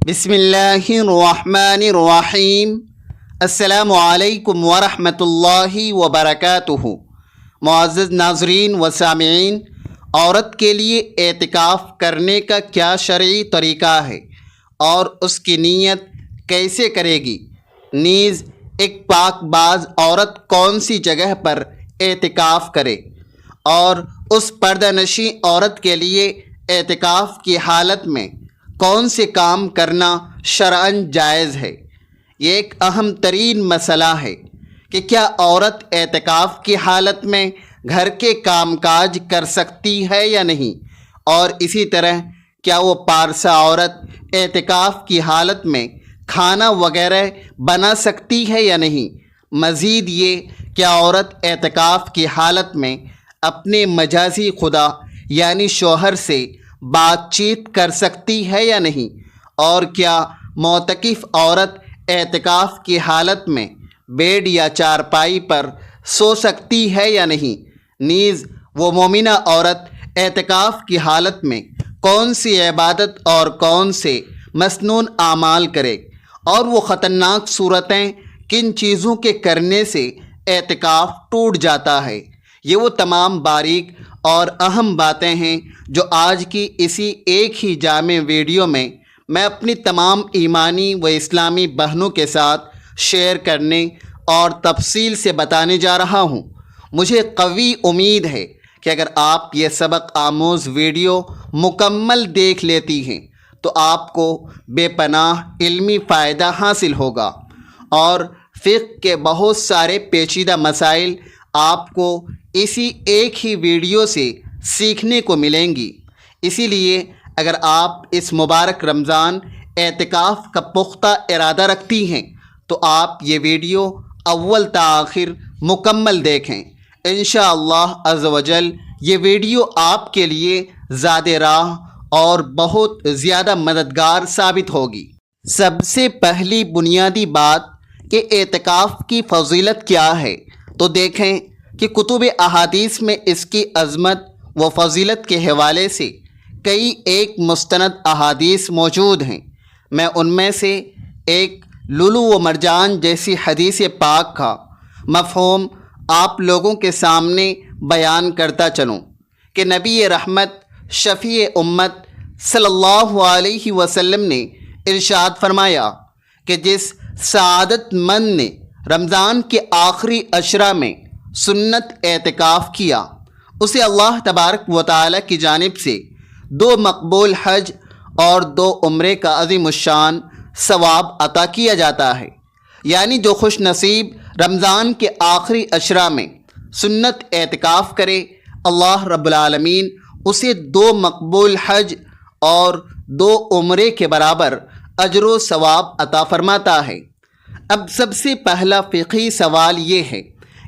بسم اللہ الرحمن الرحیم۔ السلام علیکم ورحمۃ اللہ وبرکاتہ۔ معزز ناظرین و سامعین، عورت کے لیے اعتکاف کرنے کا کیا شرعی طریقہ ہے اور اس کی نیت کیسے کرے گی؟ نیز ایک پاک باز عورت کون سی جگہ پر اعتکاف کرے اور اس پردہ نشین عورت کے لیے اعتکاف کی حالت میں کون سے کام کرنا شرعاً جائز ہے؟ یہ ایک اہم ترین مسئلہ ہے کہ کیا عورت اعتکاف کی حالت میں گھر کے کام کاج کر سکتی ہے یا نہیں، اور اسی طرح کیا وہ پارسا عورت اعتکاف کی حالت میں کھانا وغیرہ بنا سکتی ہے یا نہیں۔ مزید یہ کہ عورت اعتکاف کی حالت میں اپنے مجازی خدا یعنی شوہر سے بات چیت کر سکتی ہے یا نہیں، اور کیا معتکف عورت اعتکاف کی حالت میں بیڈ یا چارپائی پر سو سکتی ہے یا نہیں۔ نیز وہ مومنہ عورت اعتکاف کی حالت میں کون سی عبادت اور کون سے مسنون اعمال کرے، اور وہ خطرناک صورتیں کن چیزوں کے کرنے سے اعتکاف ٹوٹ جاتا ہے۔ یہ وہ تمام باریک اور اہم باتیں ہیں جو آج کی اسی ایک ہی جامع ویڈیو میں اپنی تمام ایمانی و اسلامی بہنوں کے ساتھ شیئر کرنے اور تفصیل سے بتانے جا رہا ہوں۔ مجھے قوی امید ہے کہ اگر آپ یہ سبق آموز ویڈیو مکمل دیکھ لیتی ہیں تو آپ کو بے پناہ علمی فائدہ حاصل ہوگا، اور فقہ کے بہت سارے پیچیدہ مسائل آپ کو اسی ایک ہی ویڈیو سے سیکھنے کو ملیں گی۔ اسی لیے اگر آپ اس مبارک رمضان اعتکاف کا پختہ ارادہ رکھتی ہیں تو آپ یہ ویڈیو اول تا آخر مکمل دیکھیں۔ انشاءاللہ عز و جل یہ ویڈیو آپ کے لیے زاد راہ اور بہت زیادہ مددگار ثابت ہوگی۔ سب سے پہلی بنیادی بات کہ اعتکاف کی فضیلت کیا ہے، تو دیکھیں کہ کتب احادیث میں اس کی عظمت و فضیلت کے حوالے سے کئی ایک مستند احادیث موجود ہیں۔ میں ان میں سے ایک لولو و مرجان جیسی حدیث پاک کا مفہوم آپ لوگوں کے سامنے بیان کرتا چلوں کہ نبی رحمت شفیع امت صلی اللہ علیہ وسلم نے ارشاد فرمایا کہ جس سعادت مند نے رمضان کے آخری عشرہ میں سنت اعتکاف کیا، اسے اللہ تبارک و تعالی کی جانب سے 2 مقبول حج اور 2 عمرے کا عظیم الشان ثواب عطا کیا جاتا ہے۔ یعنی جو خوش نصیب رمضان کے آخری عشرہ میں سنت اعتکاف کرے، اللہ رب العالمین اسے 2 مقبول حج اور 2 عمرے کے برابر اجر و ثواب عطا فرماتا ہے۔ اب سب سے پہلا فقہی سوال یہ ہے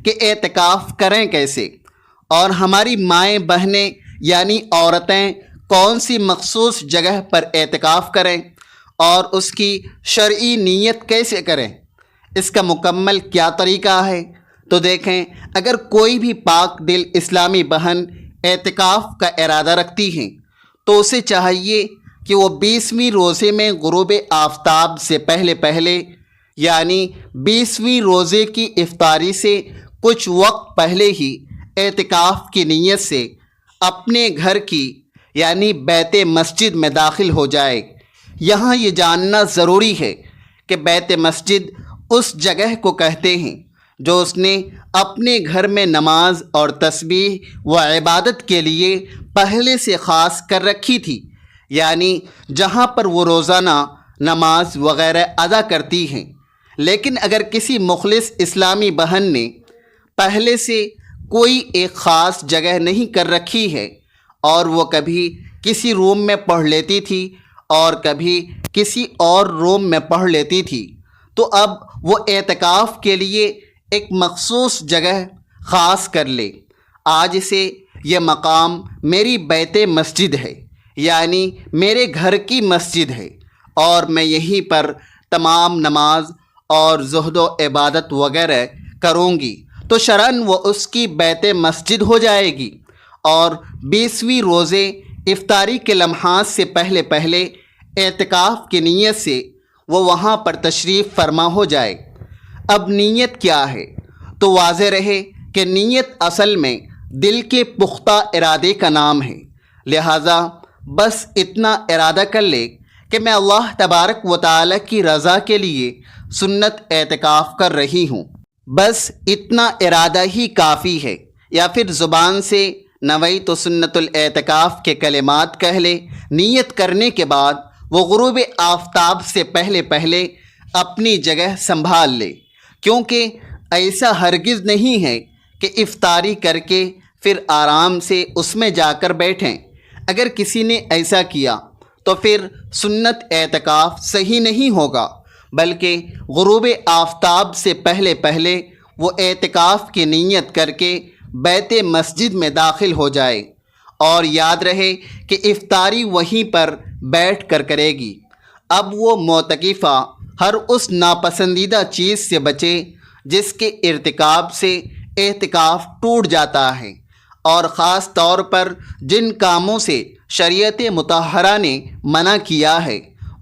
کہ اعتکاف کریں کیسے، اور ہماری مائیں بہنیں یعنی عورتیں کون سی مخصوص جگہ پر اعتکاف کریں اور اس کی شرعی نیت کیسے کریں، اس کا مکمل کیا طریقہ ہے؟ تو دیکھیں، اگر کوئی بھی پاک دل اسلامی بہن اعتکاف کا ارادہ رکھتی ہیں تو اسے چاہیے کہ وہ 20ویں روزے میں غروب آفتاب سے پہلے یعنی 20ویں روزے کی افطاری سے کچھ وقت پہلے ہی اعتکاف کی نیت سے اپنے گھر کی یعنی بیت مسجد میں داخل ہو جائے۔ یہاں یہ جاننا ضروری ہے کہ بیت مسجد اس جگہ کو کہتے ہیں جو اس نے اپنے گھر میں نماز اور تسبیح و عبادت کے لیے پہلے سے خاص کر رکھی تھی، یعنی جہاں پر وہ روزانہ نماز وغیرہ ادا کرتی ہیں۔ لیکن اگر کسی مخلص اسلامی بہن نے پہلے سے کوئی ایک خاص جگہ نہیں کر رکھی ہے، اور وہ کبھی کسی روم میں پڑھ لیتی تھی اور کبھی کسی اور روم میں پڑھ لیتی تھی، تو اب وہ اعتکاف کے لیے ایک مخصوص جگہ خاص کر لے۔ آج سے یہ مقام میری بیت مسجد ہے، یعنی میرے گھر کی مسجد ہے، اور میں یہیں پر تمام نماز اور زہد و عبادت وغیرہ کروں گی، تو شرعاً وہ اس کی بیت مسجد ہو جائے گی، اور 20ویں روزے افطاری کے لمحات سے پہلے اعتکاف کی نیت سے وہ وہاں پر تشریف فرما ہو جائے۔ اب نیت کیا ہے؟ تو واضح رہے کہ نیت اصل میں دل کے پختہ ارادے کا نام ہے، لہٰذا بس اتنا ارادہ کر لے کہ میں اللہ تبارک و تعالی کی رضا کے لیے سنت اعتکاف کر رہی ہوں، بس اتنا ارادہ ہی کافی ہے۔ یا پھر زبان سے نویت سنت الاعتکاف کے کلمات کہہ لے۔ نیت کرنے کے بعد وہ غروب آفتاب سے پہلے پہلے اپنی جگہ سنبھال لے، کیونکہ ایسا ہرگز نہیں ہے کہ افطاری کر کے پھر آرام سے اس میں جا کر بیٹھیں۔ اگر کسی نے ایسا کیا تو پھر سنت اعتکاف صحیح نہیں ہوگا، بلکہ غروب آفتاب سے پہلے پہلے وہ اعتکاف کی نیت کر کے بیت مسجد میں داخل ہو جائے، اور یاد رہے کہ افطاری وہیں پر بیٹھ کر کرے گی۔ اب وہ معتکفہ ہر اس ناپسندیدہ چیز سے بچے جس کے ارتکاب سے اعتکاف ٹوٹ جاتا ہے، اور خاص طور پر جن کاموں سے شریعت مطہرہ نے منع کیا ہے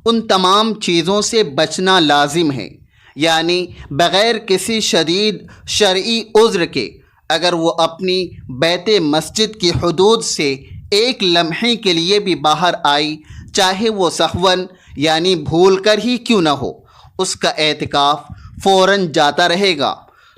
ان تمام چیزوں سے بچنا لازم ہے۔ یعنی بغیر کسی شدید شرعی عذر کے اگر وہ اپنی بیت مسجد کی حدود سے ایک لمحے کے لیے بھی باہر آئی، چاہے وہ سہواً یعنی بھول کر ہی کیوں نہ ہو، اس کا اعتکاف فوراً جاتا رہے گا۔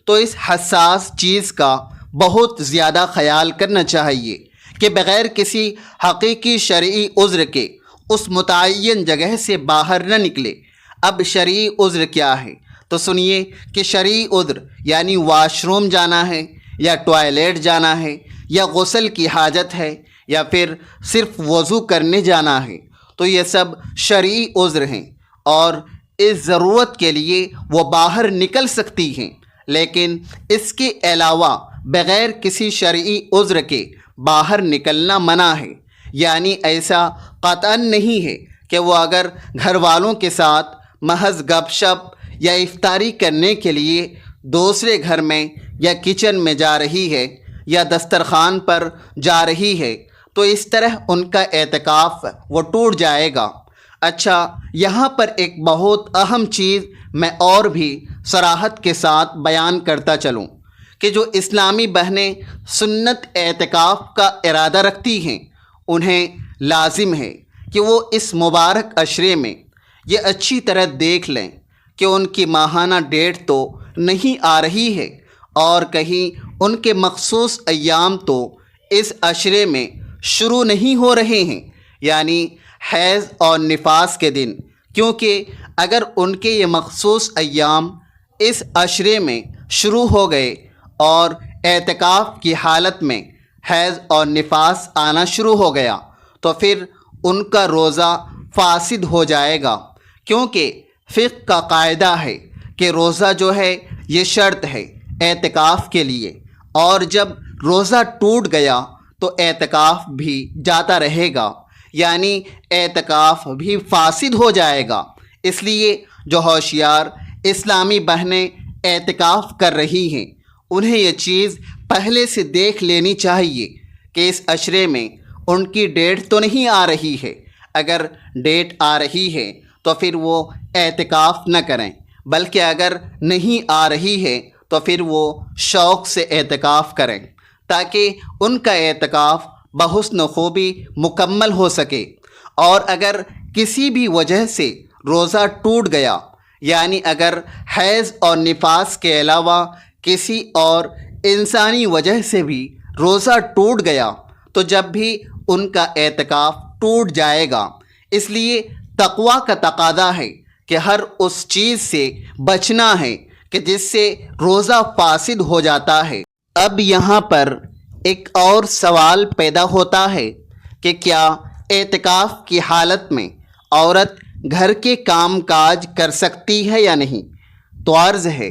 تو اس حساس چیز کا بہت زیادہ خیال کرنا چاہیے کہ بغیر کسی حقیقی شرعی عذر کے اس متعین جگہ سے باہر نہ نکلے۔ اب شرعی عذر کیا ہے؟ تو سنیے کہ شرعی عذر یعنی واش روم جانا ہے، یا ٹوائلٹ جانا ہے، یا غسل کی حاجت ہے، یا پھر صرف وضو کرنے جانا ہے، تو یہ سب شرعی عذر ہیں، اور اس ضرورت کے لیے وہ باہر نکل سکتی ہیں۔ لیکن اس کے علاوہ بغیر کسی شرعی عذر کے باہر نکلنا منع ہے۔ یعنی ایسا قطعاً نہیں ہے کہ وہ اگر گھر والوں کے ساتھ محض گپ شپ یا افطاری کرنے کے لیے دوسرے گھر میں یا کچن میں جا رہی ہے یا دسترخوان پر جا رہی ہے تو اس طرح ان کا اعتکاف وہ ٹوٹ جائے گا۔ اچھا، یہاں پر ایک بہت اہم چیز میں اور بھی صراحت کے ساتھ بیان کرتا چلوں کہ جو اسلامی بہنیں سنت اعتکاف کا ارادہ رکھتی ہیں انہیں لازم ہے کہ وہ اس مبارک عشرے میں یہ اچھی طرح دیکھ لیں کہ ان کی ماہانہ ڈیٹ تو نہیں آ رہی ہے، اور کہیں ان کے مخصوص ایام تو اس عشرے میں شروع نہیں ہو رہے ہیں، یعنی حیض اور نفاس کے دن، کیونکہ اگر ان کے یہ مخصوص ایام اس عشرے میں شروع ہو گئے اور اعتکاف کی حالت میں حیض اور نفاس آنا شروع ہو گیا تو پھر ان کا روزہ فاسد ہو جائے گا، کیونکہ فقہ کا قاعدہ ہے کہ روزہ جو ہے یہ شرط ہے اعتکاف کے لیے، اور جب روزہ ٹوٹ گیا تو اعتکاف بھی جاتا رہے گا، یعنی اعتکاف بھی فاسد ہو جائے گا۔ اس لیے جو ہوشیار اسلامی بہنیں اعتکاف کر رہی ہیں انہیں یہ چیز پہلے سے دیکھ لینی چاہیے کہ اس عشرے میں ان کی ڈیٹ تو نہیں آ رہی ہے۔ اگر ڈیٹ آ رہی ہے تو پھر وہ اعتکاف نہ کریں، بلکہ اگر نہیں آ رہی ہے تو پھر وہ شوق سے اعتکاف کریں، تاکہ ان کا اعتکاف بحسن خوبی مکمل ہو سکے۔ اور اگر کسی بھی وجہ سے روزہ ٹوٹ گیا، یعنی اگر حیض اور نفاس کے علاوہ کسی اور انسانی وجہ سے بھی روزہ ٹوٹ گیا تو جب بھی ان کا اعتکاف ٹوٹ جائے گا۔ اس لیے تقویٰ کا تقاضا ہے کہ ہر اس چیز سے بچنا ہے کہ جس سے روزہ فاسد ہو جاتا ہے۔ اب یہاں پر ایک اور سوال پیدا ہوتا ہے کہ کیا اعتکاف کی حالت میں عورت گھر کے کام کاج کر سکتی ہے یا نہیں؟ تو عرض ہے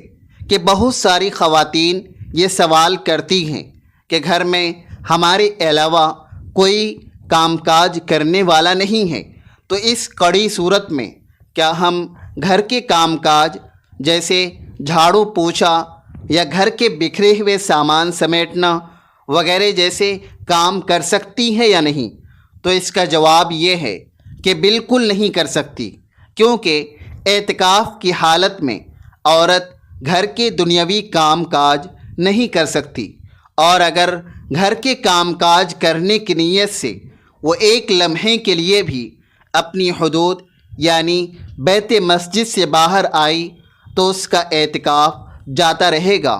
کہ بہت ساری خواتین یہ سوال کرتی ہیں کہ گھر میں ہمارے علاوہ کوئی کام کاج کرنے والا نہیں ہے، تو اس کڑی صورت میں کیا ہم گھر کے کام کاج جیسے جھاڑو پوچھا یا گھر کے بکھرے ہوئے سامان سمیٹنا وغیرہ جیسے کام کر سکتی ہے یا نہیں؟ تو اس کا جواب یہ ہے کہ بالکل نہیں کر سکتی، کیونکہ اعتکاف کی حالت میں عورت گھر کے دنیاوی کام کاج نہیں کر سکتی، اور اگر گھر کے کام کاج کرنے کی نیت سے وہ ایک لمحے کے لیے بھی اپنی حدود یعنی بیت مسجد سے باہر آئی تو اس کا اعتکاف جاتا رہے گا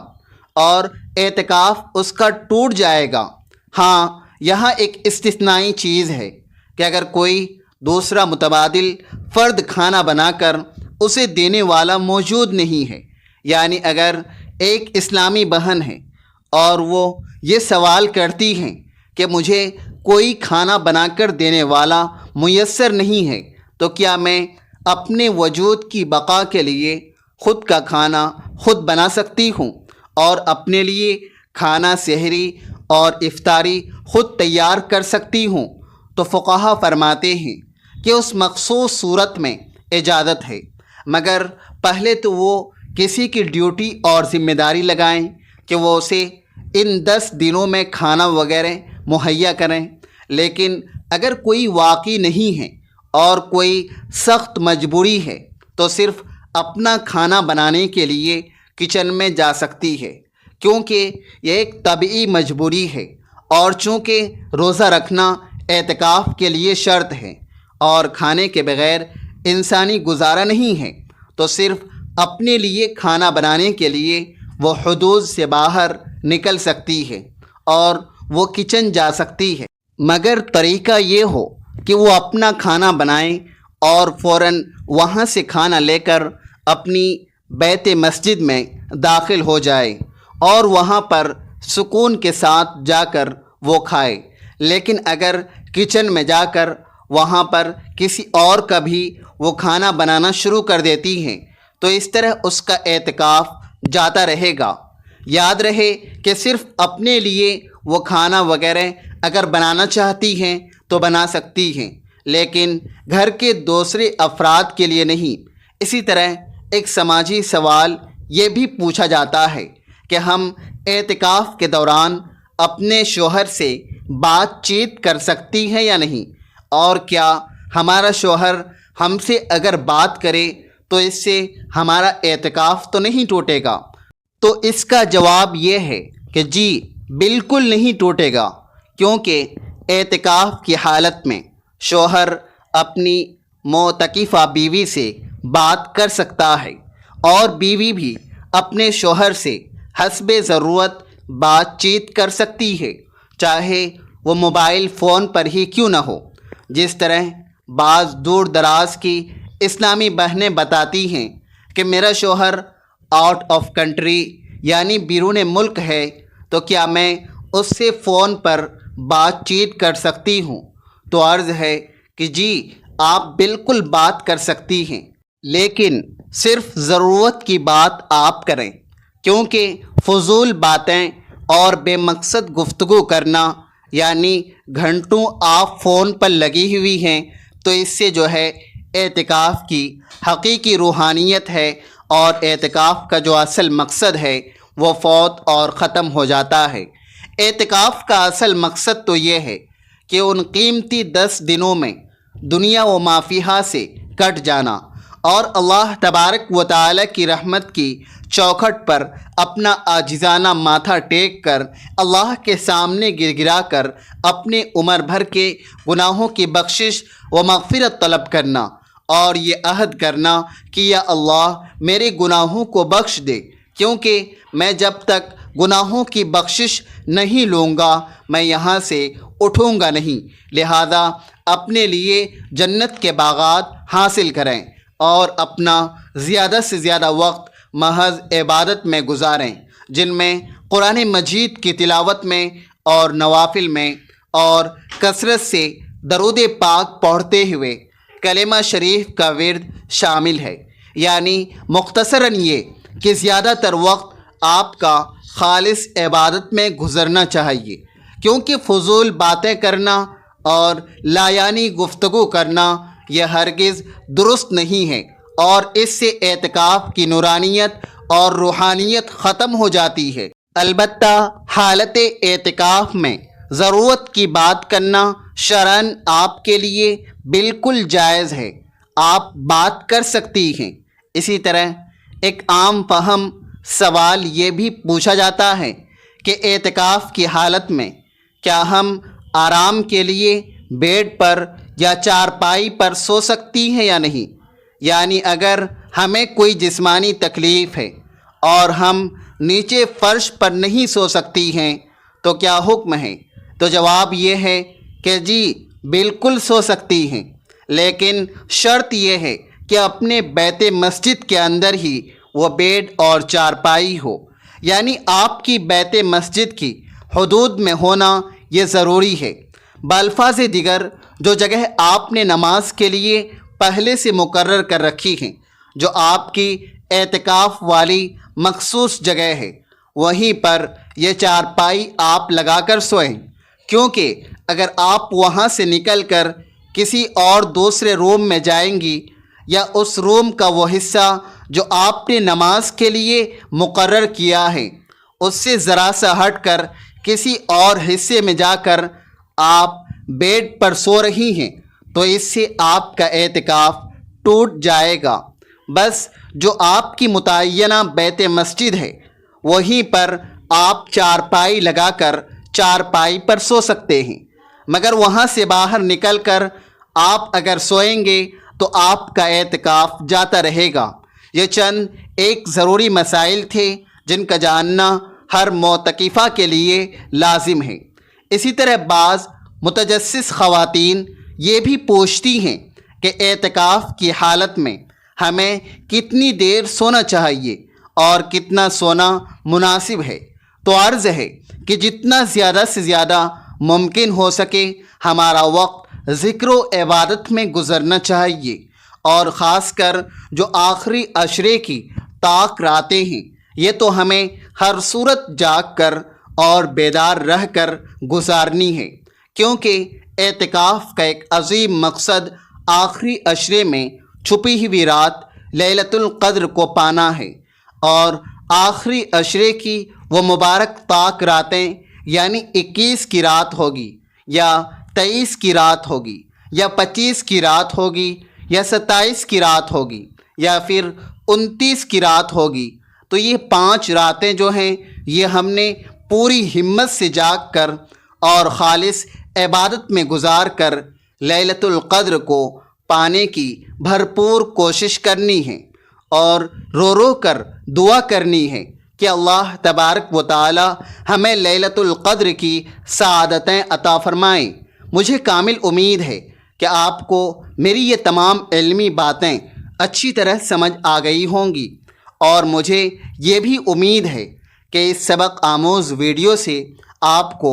اور اعتکاف اس کا ٹوٹ جائے گا۔ ہاں، یہاں ایک استثنائی چیز ہے کہ اگر کوئی دوسرا متبادل فرد کھانا بنا کر اسے دینے والا موجود نہیں ہے، یعنی اگر ایک اسلامی بہن ہے اور وہ یہ سوال کرتی ہیں کہ مجھے کوئی کھانا بنا کر دینے والا میسر نہیں ہے، تو کیا میں اپنے وجود کی بقا کے لیے خود کا کھانا خود بنا سکتی ہوں اور اپنے لیے کھانا سحری اور افطاری خود تیار کر سکتی ہوں؟ تو فقہا فرماتے ہیں کہ اس مخصوص صورت میں اجازت ہے، مگر پہلے تو وہ کسی کی ڈیوٹی اور ذمہ داری لگائیں کہ وہ اسے ان 10 دنوں میں کھانا وغیرہ مہیا کریں۔ لیکن اگر کوئی واقعی نہیں ہے اور کوئی سخت مجبوری ہے تو صرف اپنا کھانا بنانے کے لیے کچن میں جا سکتی ہے، کیونکہ یہ ایک طبعی مجبوری ہے، اور چونکہ روزہ رکھنا اعتکاف کے لیے شرط ہے اور کھانے کے بغیر انسانی گزارا نہیں ہے، تو صرف اپنے لیے کھانا بنانے کے لیے وہ حدود سے باہر نکل سکتی ہے اور وہ کچن جا سکتی ہے، مگر طریقہ یہ ہو کہ وہ اپنا کھانا بنائیں اور فوراً وہاں سے کھانا لے کر اپنی بیت مسجد میں داخل ہو جائے اور وہاں پر سکون کے ساتھ جا کر وہ کھائے۔ لیکن اگر کچن میں جا کر وہاں پر کسی اور کا بھی وہ کھانا بنانا شروع کر دیتی ہیں تو اس طرح اس کا اعتکاف جاتا رہے گا۔ یاد رہے کہ صرف اپنے لیے وہ کھانا وغیرہ اگر بنانا چاہتی ہیں تو بنا سکتی ہیں، لیکن گھر کے دوسرے افراد کے لیے نہیں۔ اسی طرح ایک سماجی سوال یہ بھی پوچھا جاتا ہے کہ ہم اعتکاف کے دوران اپنے شوہر سے بات چیت کر سکتی ہیں یا نہیں، اور کیا ہمارا شوہر ہم سے اگر بات کرے تو اس سے ہمارا اعتکاف تو نہیں ٹوٹے گا؟ تو اس کا جواب یہ ہے کہ جی بالکل نہیں ٹوٹے گا، کیونکہ اعتکاف کی حالت میں شوہر اپنی معتکفہ بیوی سے بات کر سکتا ہے اور بیوی بھی اپنے شوہر سے حسب ضرورت بات چیت کر سکتی ہے، چاہے وہ موبائل فون پر ہی کیوں نہ ہو۔ جس طرح بعض دور دراز کی اسلامی بہنیں بتاتی ہیں کہ میرا شوہر آؤٹ آف کنٹری یعنی بیرون ملک ہے، تو کیا میں اس سے فون پر بات چیت کر سکتی ہوں؟ تو عرض ہے کہ جی آپ بالکل بات کر سکتی ہیں، لیکن صرف ضرورت کی بات آپ کریں، کیونکہ فضول باتیں اور بے مقصد گفتگو کرنا یعنی گھنٹوں آپ فون پر لگی ہوئی ہیں تو اس سے جو ہے اعتکاف کی حقیقی روحانیت ہے اور اعتکاف کا جو اصل مقصد ہے وہ فوت اور ختم ہو جاتا ہے۔ اعتکاف کا اصل مقصد تو یہ ہے کہ ان قیمتی 10 دنوں میں دنیا و ما فیہا سے کٹ جانا اور اللہ تبارک و تعالی کی رحمت کی چوکھٹ پر اپنا عاجزانہ ماتھا ٹیک کر اللہ کے سامنے گر گرا کر اپنے عمر بھر کے گناہوں کی بخشش و مغفرت طلب کرنا اور یہ عہد کرنا کہ یا اللہ میرے گناہوں کو بخش دے، کیونکہ میں جب تک گناہوں کی بخشش نہیں لوں گا میں یہاں سے اٹھوں گا نہیں، لہذا اپنے لیے جنت کے باغات حاصل کریں اور اپنا زیادہ سے زیادہ وقت محض عبادت میں گزاریں، جن میں قرآن مجید کی تلاوت میں اور نوافل میں اور کثرت سے درود پاک پڑھتے ہوئے کلمہ شریف کا ورد شامل ہے۔ یعنی مختصراً یہ کہ زیادہ تر وقت آپ کا خالص عبادت میں گزرنا چاہیے، کیونکہ فضول باتیں کرنا اور لایانی گفتگو کرنا یہ ہرگز درست نہیں ہے اور اس سے اعتکاف کی نورانیت اور روحانیت ختم ہو جاتی ہے۔ البتہ حالت اعتکاف میں ضرورت کی بات کرنا شرعن آپ کے لیے بالکل جائز ہے، آپ بات کر سکتی ہیں۔ اسی طرح ایک عام فہم سوال یہ بھی پوچھا جاتا ہے کہ اعتکاف کی حالت میں کیا ہم آرام کے لیے بیڈ پر یا چارپائی پر سو سکتی ہیں یا نہیں؟ یعنی اگر ہمیں کوئی جسمانی تکلیف ہے اور ہم نیچے فرش پر نہیں سو سکتی ہیں تو کیا حکم ہے؟ تو جواب یہ ہے کہ جی بالکل سو سکتی ہیں، لیکن شرط یہ ہے کہ اپنے بیت مسجد کے اندر ہی وہ بیڈ اور چارپائی ہو، یعنی آپ کی بیت مسجد کی حدود میں ہونا یہ ضروری ہے۔ بالفاظ دیگر جو جگہ آپ نے نماز کے لیے پہلے سے مقرر کر رکھی ہیں، جو آپ کی اعتکاف والی مخصوص جگہ ہے، وہیں پر یہ چارپائی آپ لگا کر سوئیں، کیونکہ اگر آپ وہاں سے نکل کر کسی اور دوسرے روم میں جائیں گی یا اس روم کا وہ حصہ جو آپ نے نماز کے لیے مقرر کیا ہے اس سے ذرا سا ہٹ کر کسی اور حصے میں جا کر آپ بیڈ پر سو رہی ہیں تو اس سے آپ کا اعتکاف ٹوٹ جائے گا۔ بس جو آپ کی متعینہ بیت مسجد ہے وہیں پر آپ چارپائی لگا کر چارپائی پر سو سکتے ہیں، مگر وہاں سے باہر نکل کر آپ اگر سوئیں گے تو آپ کا اعتکاف جاتا رہے گا۔ یہ چند ایک ضروری مسائل تھے جن کا جاننا ہر معتکفہ کے لیے لازم ہے۔ اسی طرح بعض متجسس خواتین یہ بھی پوچھتی ہیں کہ اعتکاف کی حالت میں ہمیں کتنی دیر سونا چاہیے اور کتنا سونا مناسب ہے؟ تو عرض ہے کہ جتنا زیادہ سے زیادہ ممکن ہو سکے ہمارا وقت ذکر و عبادت میں گزرنا چاہیے، اور خاص کر جو آخری عشرے کی طاق راتیں ہیں یہ تو ہمیں ہر صورت جاگ کر اور بیدار رہ کر گزارنی ہے، کیونکہ اعتکاف کا ایک عظیم مقصد آخری عشرے میں چھپی ہوئی رات لیلۃ القدر کو پانا ہے، اور آخری عشرے کی وہ مبارک طاق راتیں یعنی 21 کی رات ہوگی یا 23 کی رات ہوگی یا 25 کی رات ہوگی یا 27 کی رات ہوگی یا پھر 29 کی رات ہوگی، تو یہ 5 راتیں جو ہیں یہ ہم نے پوری ہمت سے جاگ کر اور خالص عبادت میں گزار کر لیلۃ القدر کو پانے کی بھرپور کوشش کرنی ہے، اور رو رو کر دعا کرنی ہے کہ اللہ تبارک و تعالی ہمیں لیلۃ القدر کی سعادتیں عطا فرمائیں۔ مجھے کامل امید ہے کہ آپ کو میری یہ تمام علمی باتیں اچھی طرح سمجھ آ گئی ہوں گی، اور مجھے یہ بھی امید ہے کہ اس سبق آموز ویڈیو سے آپ کو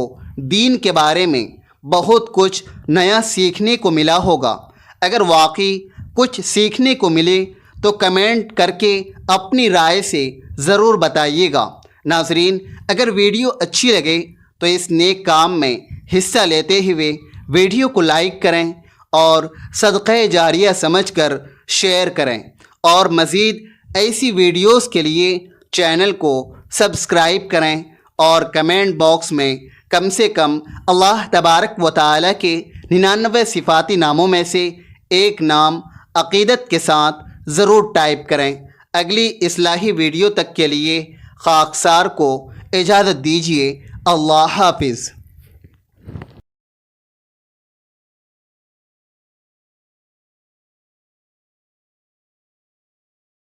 دین کے بارے میں بہت کچھ نیا سیکھنے کو ملا ہوگا۔ اگر واقعی کچھ سیکھنے کو ملے تو کمنٹ کر کے اپنی رائے سے ضرور بتائیے گا۔ ناظرین، اگر ویڈیو اچھی لگے تو اس نیک کام میں حصہ لیتے ہوئے ویڈیو کو لائک کریں اور صدقہ جاریہ سمجھ کر شیئر کریں، اور مزید ایسی ویڈیوز کے لیے چینل کو سبسکرائب کریں، اور کمنٹ باکس میں کم سے کم اللہ تبارک و تعالی کے 99 صفاتی ناموں میں سے ایک نام عقیدت کے ساتھ ضرور ٹائپ کریں۔ اگلی اصلاحی ویڈیو تک کے لیے خاکسار کو اجازت دیجیے۔ اللہ حافظ۔